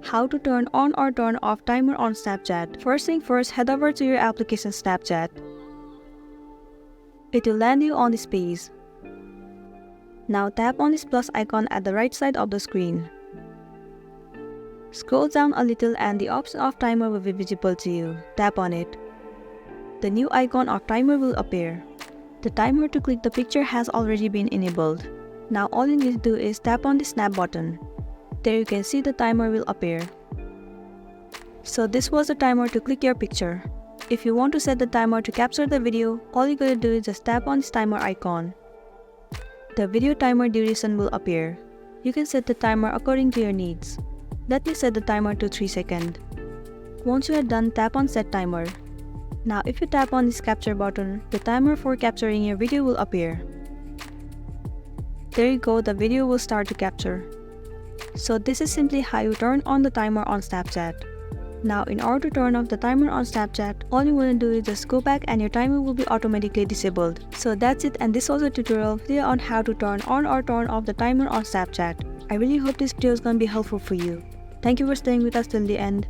How to turn on or turn off timer on Snapchat. First thing first, head over to your application Snapchat. It will land you on this page. Now tap on this plus icon at the right side of the screen. Scroll down a little and the option of timer will be visible to you. Tap on it. The new icon of timer will appear. The timer to click the picture has already been enabled. Now all you need to do is tap on the snap button. There you can see the timer will appear. So this was the timer to click your picture. If you want to set the timer to capture the video, all you gotta do is just tap on this timer icon. The video timer duration will appear. You can set the timer according to your needs. Let me set the timer to 3 seconds. Once you are done, tap on set timer. Now if you tap on this capture button, the timer for capturing your video will appear. There you go, the video will start to capture. So this is simply how you turn on the timer on Snapchat. Now in order to turn off the timer on Snapchat, all you want to do is just go back and your timer will be automatically disabled. So that's it, and this was a tutorial video on how to turn on or turn off the timer on Snapchat. I really hope this video is gonna be helpful for you. Thank you for staying with us till the end.